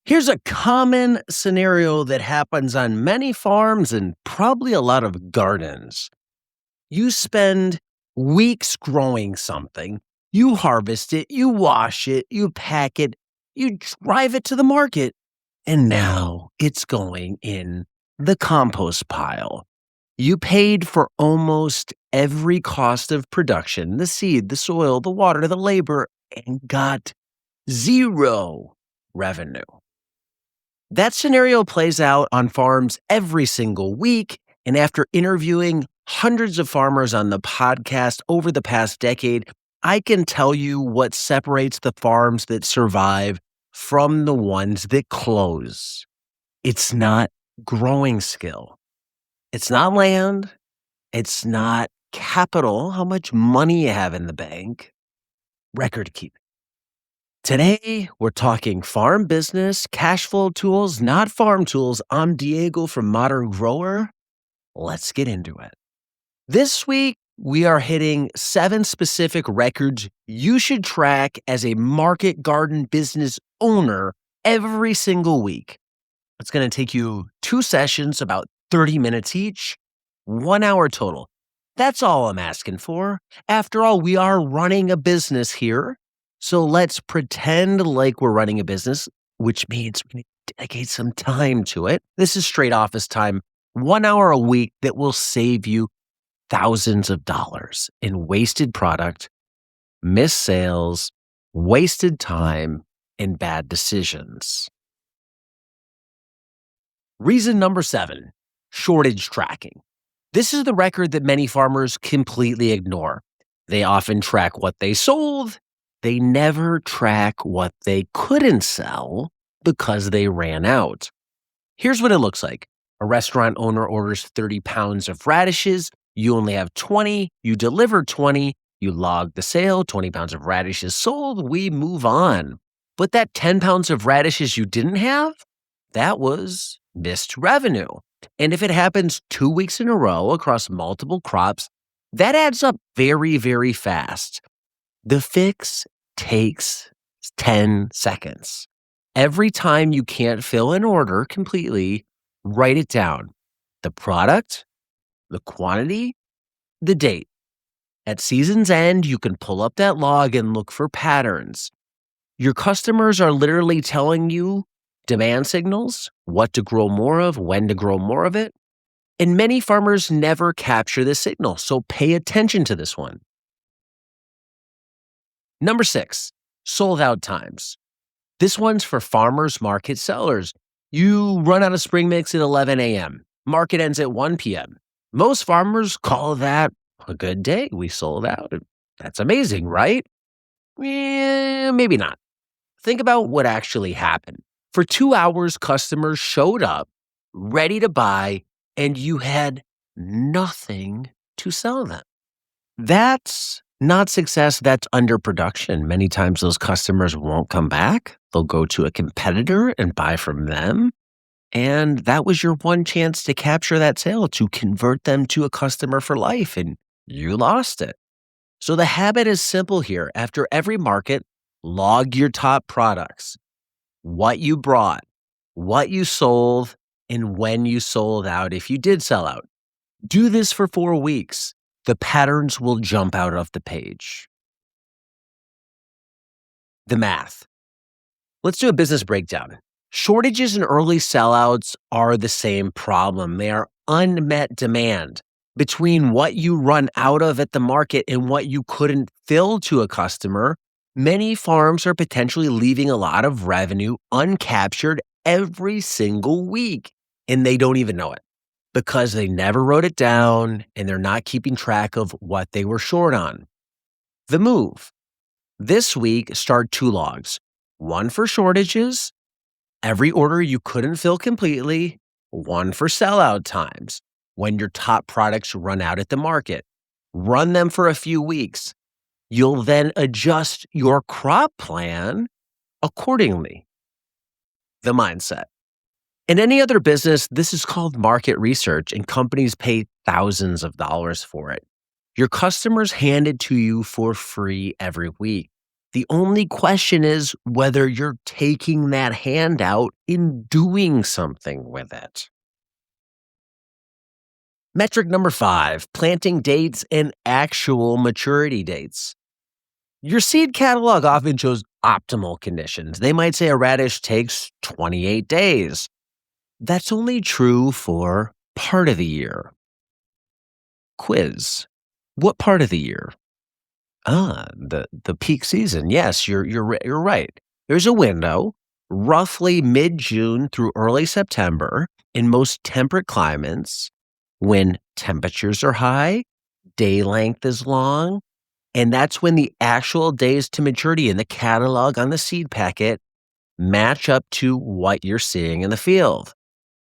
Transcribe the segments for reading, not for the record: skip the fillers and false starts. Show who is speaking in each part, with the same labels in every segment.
Speaker 1: Here's a common scenario that happens on many farms and probably a lot of gardens. You spend weeks growing something, you harvest it, you wash it, you pack it, you drive it to the market, and now it's going in the compost pile. You paid for almost every cost of production, the seed, the soil, the water, the labor, and got zero revenue. That scenario plays out on farms every single week. And after interviewing hundreds of farmers on the podcast over the past decade, I can tell you what separates the farms that survive from the ones that close. It's not growing skill. It's not land. It's not capital, how much money you have in the bank. Record keeping. Today, we're talking farm business, cash flow tools, not farm tools. I'm Diego from Modern Grower. Let's get into it. This week, we are hitting 7 specific records you should track as a market garden business owner every single week. It's going to take you 2 sessions, about 30 minutes each, 1 hour total. That's all I'm asking for. After all, we are running a business here. So let's pretend like we're running a business, which means we need to dedicate some time to it. This is straight office time, 1 hour a week that will save you thousands of dollars in wasted product, missed sales, wasted time, and bad decisions. Reason number 7, shortage tracking. This is the record that many farmers completely ignore. They often track what they sold. They never track what they couldn't sell because they ran out. Here's what it looks like. A restaurant owner orders 30 pounds of radishes. You only have 20. You deliver 20. You log the sale. 20 pounds of radishes sold. We move on. But that 10 pounds of radishes you didn't have, that was missed revenue. And if it happens 2 weeks in a row across multiple crops, that adds up very, very fast. The fix takes 10 seconds. Every time you can't fill an order completely, write it down. The product, the quantity, the date. At season's end, you can pull up that log and look for patterns. Your customers are literally telling you demand signals, what to grow more of, when to grow more of it. And many farmers never capture this signal, so pay attention to this one. Number 6, sold out times. This one's for farmers market sellers. You run out of spring mix at 11 a.m. Market ends at 1 p.m. Most farmers call that a good day. We sold out. That's amazing, right? Maybe not. Think about what actually happened. For 2 hours, customers showed up, ready to buy, and you had nothing to sell them. That's not success, that's underproduction. Many times those customers won't come back. They'll go to a competitor and buy from them. And that was your one chance to capture that sale, to convert them to a customer for life, and you lost it. So the habit is simple here. After every market, log your top products, what you brought, what you sold, and when you sold out if you did sell out. Do this for 4 weeks. The patterns will jump out of the page. The math. Let's do a business breakdown. Shortages and early sellouts are the same problem. They are unmet demand. Between what you run out of at the market and what you couldn't fill to a customer, many farms are potentially leaving a lot of revenue uncaptured every single week, and they don't even know it, because they never wrote it down and they're not keeping track of what they were short on. The move. This week, start 2 logs. One for shortages, every order you couldn't fill completely. One for sellout times, when your top products run out at the market. Run them for a few weeks. You'll then adjust your crop plan accordingly. The mindset. In any other business, this is called market research, and companies pay thousands of dollars for it. Your customers hand it to you for free every week. The only question is whether you're taking that handout and doing something with it. Metric number 5, planting dates and actual maturity dates. Your seed catalog often shows optimal conditions. They might say a radish takes 28 days. That's only true for part of the year. Quiz. What part of the year? The peak season. Yes, you're right. There's a window, roughly mid-June through early September in most temperate climates when temperatures are high, day length is long, and that's when the actual days to maturity in the catalog on the seed packet match up to what you're seeing in the field.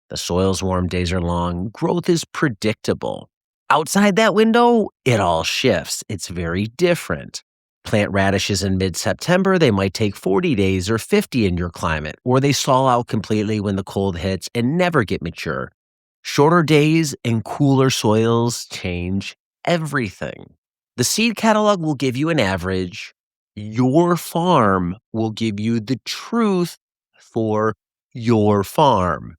Speaker 1: The soil's warm, days are long, growth is predictable. Outside that window, it all shifts. It's very different. Plant radishes in mid-September, they might take 40 days or 50 in your climate, or they stall out completely when the cold hits and never get mature. Shorter days and cooler soils change everything. The seed catalog will give you an average. Your farm will give you the truth for your farm.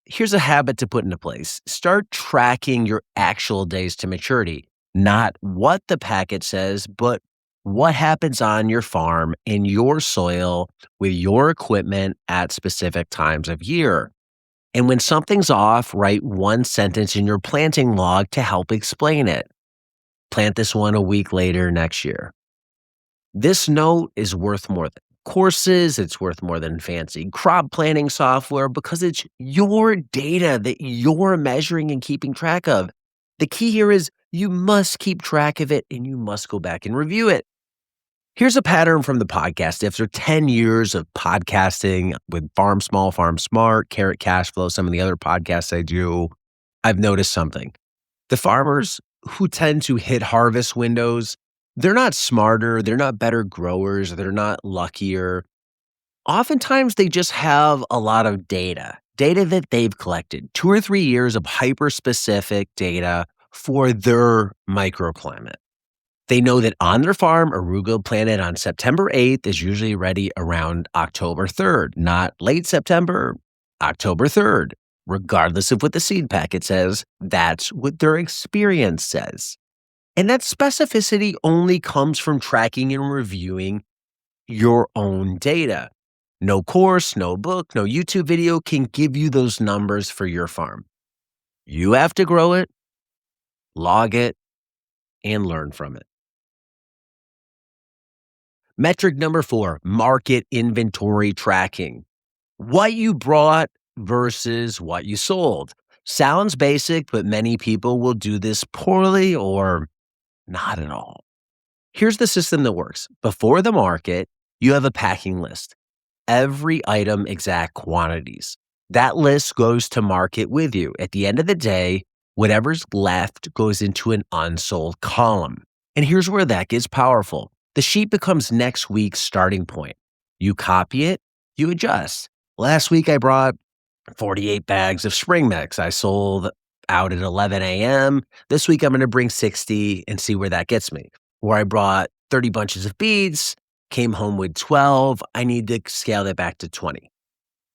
Speaker 1: Here's a habit to put into place. Start tracking your actual days to maturity, not what the packet says, but what happens on your farm, in your soil, with your equipment at specific times of year. And when something's off, write one sentence in your planting log to help explain it. Plant this one a week later next year. This note is worth more than courses, it's worth more than fancy crop planning software because it's your data that you're measuring and keeping track of. The key here is you must keep track of it and you must go back and review it. Here's a pattern from the podcast. After 10 years of podcasting with Farm Small, Farm Smart, Carrot Cash Flow, some of the other podcasts I do, I've noticed something. The farmers who tend to hit harvest windows, they're not smarter, they're not better growers, they're not luckier. Oftentimes, they just have a lot of data that they've collected, 2 or 3 years of hyper-specific data for their microclimate. They know that on their farm, arugula planted on September 8th is usually ready around October 3rd, not late September, October 3rd. Regardless of what the seed packet says, that's what their experience says. And that specificity only comes from tracking and reviewing your own data. No course, no book, no YouTube video can give you those numbers for your farm. You have to grow it, log it, and learn from it. Metric number 4, market inventory tracking. What you brought versus what you sold. Sounds basic, but many people will do this poorly or not at all. Here's the system that works. Before the market, you have a packing list. Every item, exact quantities. That list goes to market with you. At the end of the day, whatever's left goes into an unsold column. And here's where that gets powerful. The sheet becomes next week's starting point. You copy it, you adjust. Last week, I brought 48 bags of spring mix. I sold out at 11 a.m. This week, I'm going to bring 60 and see where that gets me. Or I brought 30 bunches of beads, came home with 12. I need to scale that back to 20.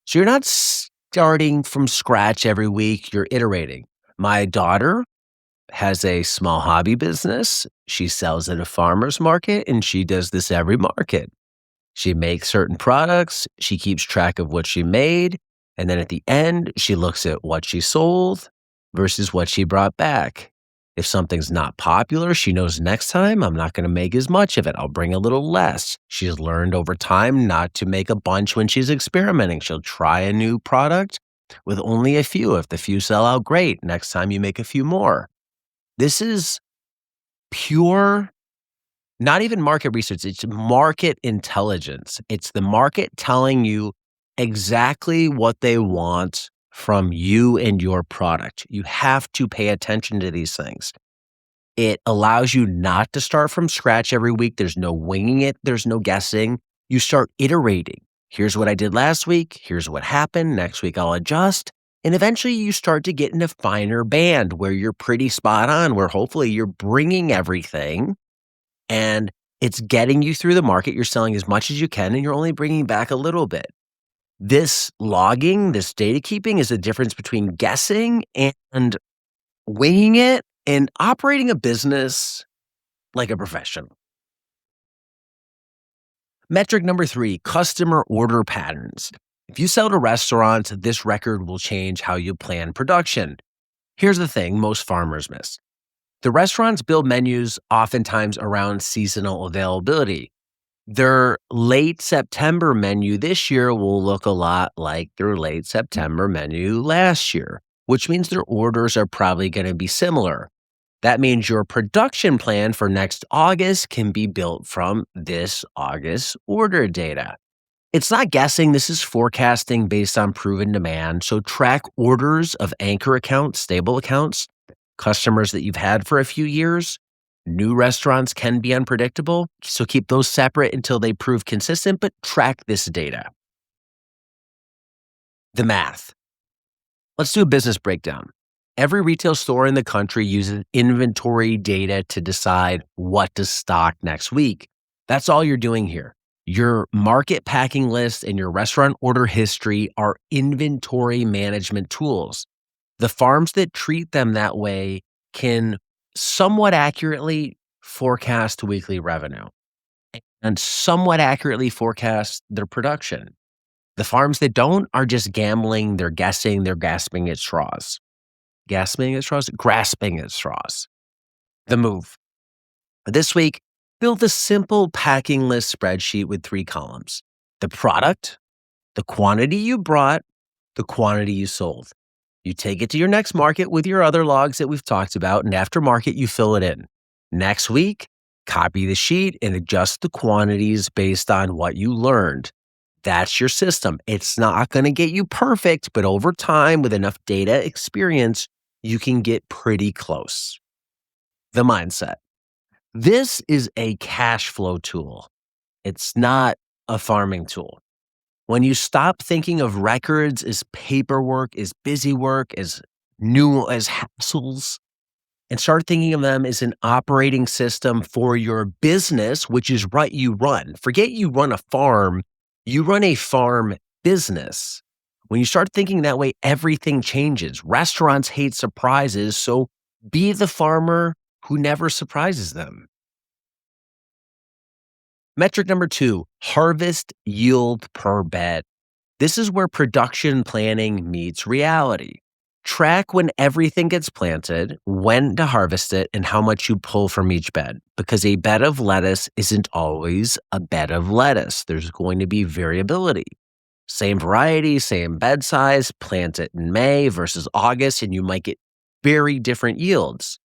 Speaker 1: So you're not starting from scratch every week. You're iterating. My daughter has a small hobby business. She sells at a farmer's market, and she does this every market. She makes certain products. She keeps track of what she made. And then at the end, she looks at what she sold versus what she brought back. If something's not popular, she knows next time I'm not going to make as much of it. I'll bring a little less. She's learned over time not to make a bunch when she's experimenting. She'll try a new product with only a few. If the few sell out, great. Next time you make a few more. This is pure, not even market research. It's market intelligence. It's the market telling you exactly what they want from you and your product. You have to pay attention to these things. It allows you not to start from scratch every week. There's no winging it. There's no guessing. You start iterating. Here's what I did last week. Here's what happened. Next week, I'll adjust. And eventually, you start to get in a finer band where you're pretty spot on, where hopefully you're bringing everything and It's getting you through the market. You're selling as much as you can, and you're only bringing back a little bit. This logging, this data keeping is the difference between guessing and winging it and operating a business like a professional. Metric number 3, customer order patterns. If you sell to restaurants, this record will change how you plan production. Here's the thing most farmers miss. The restaurants build menus oftentimes around seasonal availability. Their late September menu this year will look a lot like their late September menu last year, which means their orders are probably going to be similar. That means your production plan for next August can be built from this August order data. It's not guessing, this is forecasting based on proven demand. So track orders of anchor accounts, stable accounts, customers that you've had for a few years. New restaurants can be unpredictable, so keep those separate until they prove consistent, but track this data. The math. Let's do a business breakdown. Every retail store in the country uses inventory data to decide what to stock next week. That's all you're doing here. Your market packing list and your restaurant order history are inventory management tools. The farms that treat them that way can somewhat accurately forecast weekly revenue and somewhat accurately forecast their production. The farms that don't are just gambling, they're guessing, they're grasping at straws. Grasping at straws. The move. This week, build a simple packing list spreadsheet with 3 columns. The product, the quantity you brought, the quantity you sold. You take it to your next market with your other logs that we've talked about, and after market, you fill it in. Next week, copy the sheet and adjust the quantities based on what you learned. That's your system. It's not going to get you perfect, but over time, with enough data experience, you can get pretty close. The mindset. This is a cash flow tool. It's not a farming tool. When you stop thinking of records as paperwork, as busy work, as hassles, and start thinking of them as an operating system for your business, which is what you run. Forget you run a farm, you run a farm business. When you start thinking that way, everything changes. Restaurants hate surprises, so be the farmer who never surprises them. Metric number 2, harvest yield per bed. This is where production planning meets reality. Track when everything gets planted, when to harvest it, and how much you pull from each bed. Because a bed of lettuce isn't always a bed of lettuce. There's going to be variability. Same variety, same bed size, plant it in May versus August, and you might get very different yields.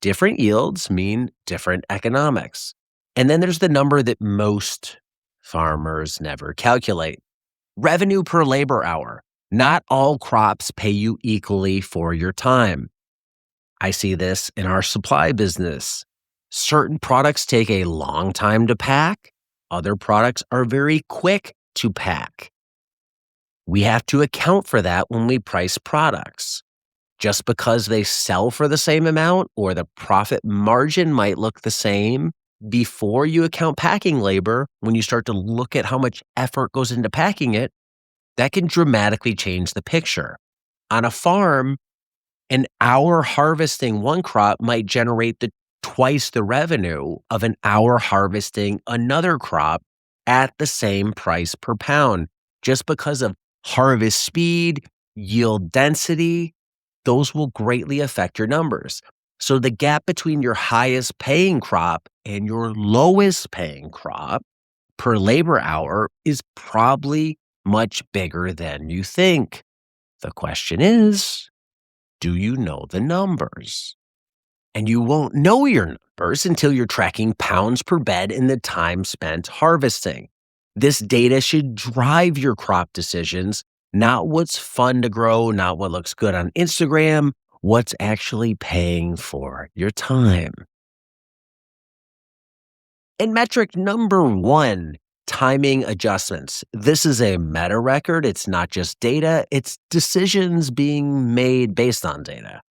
Speaker 1: Different yields mean different economics. And then there's the number that most farmers never calculate. Revenue per labor hour. Not all crops pay you equally for your time. I see this in our supply business. Certain products take a long time to pack. Other products are very quick to pack. We have to account for that when we price products. Just because they sell for the same amount or the profit margin might look the same, before you account packing labor, when you start to look at how much effort goes into packing it, that can dramatically change the picture. On a farm, an hour harvesting one crop might generate twice the revenue of an hour harvesting another crop at the same price per pound, just because of harvest speed, yield density. Those will greatly affect your numbers. So the gap between your highest paying crop and your lowest paying crop per labor hour is probably much bigger than you think. The question is, do you know the numbers? And you won't know your numbers until you're tracking pounds per bed in the time spent harvesting. This data should drive your crop decisions, not what's fun to grow, not what looks good on Instagram, what's actually paying for your time. And metric number 1, timing adjustments. This is a meta record. It's not just data, it's decisions being made based on data.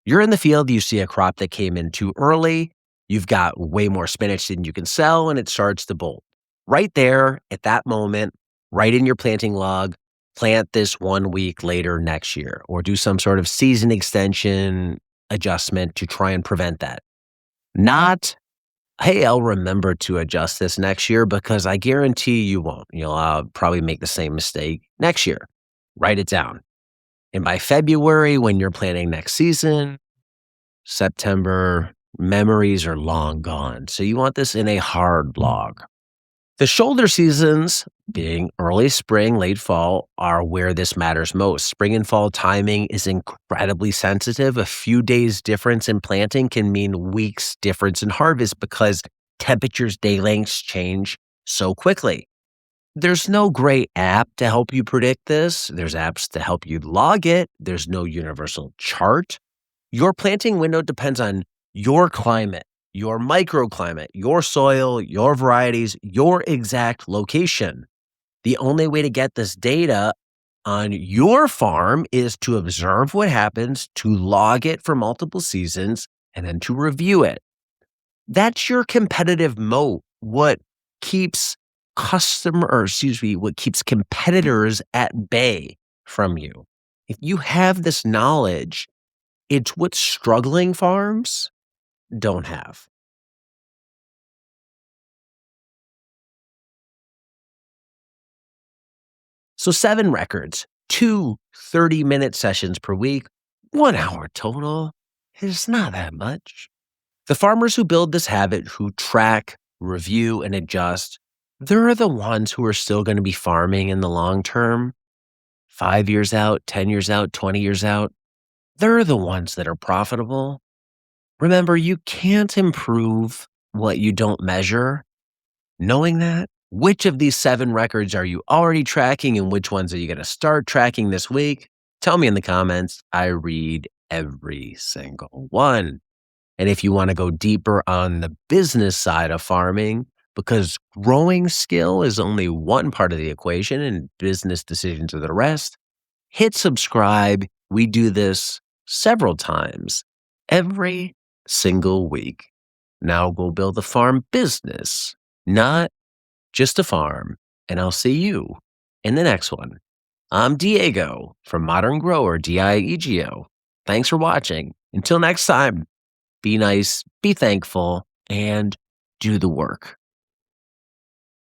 Speaker 1: You're in the field, you see a crop that came in too early. You've got way more spinach than you can sell, and it starts to bolt. Right there at that moment, right in your planting log, plant this 1 week later next year, or do some sort of season extension adjustment to try and prevent that. Not, hey, I'll remember to adjust this next year, because I guarantee you won't. You'll probably make the same mistake next year. Write it down. And by February, when you're planning next season, September, memories are long gone. So you want this in a hard log. The shoulder seasons, being early spring, late fall, are where this matters most. Spring and fall timing is incredibly sensitive. A few days difference in planting can mean weeks difference in harvest, because temperatures, day lengths change so quickly. There's no great app to help you predict this. There's apps to help you log it. There's no universal chart. Your planting window depends on your climate, your microclimate, your soil, your varieties, your exact location. The only way to get this data on your farm is to observe what happens, to log it for multiple seasons, and then to review it. That's your competitive moat. What keeps what keeps competitors at bay from you. If you have this knowledge, it's what struggling farms don't have. So 7 records, 2 30-minute sessions per week, 1 hour total. It's not that much. The farmers who build this habit, who track, review, and adjust, they're the ones who are still going to be farming in the long term, 5 years out, 10 years out, 20 years out. They're the ones that are profitable. Remember, you can't improve what you don't measure. Knowing that, which of these 7 records are you already tracking, and which ones are you going to start tracking this week? Tell me in the comments. I read every single one. And if you want to go deeper on the business side of farming, because growing skill is only one part of the equation and business decisions are the rest, hit subscribe. We do this several times every single week. Now go build a farm business, not just a farm. And I'll see you in the next one. I'm Diego from Modern Grower, Diego. Thanks for watching. Until next time, be nice, be thankful, and do the work.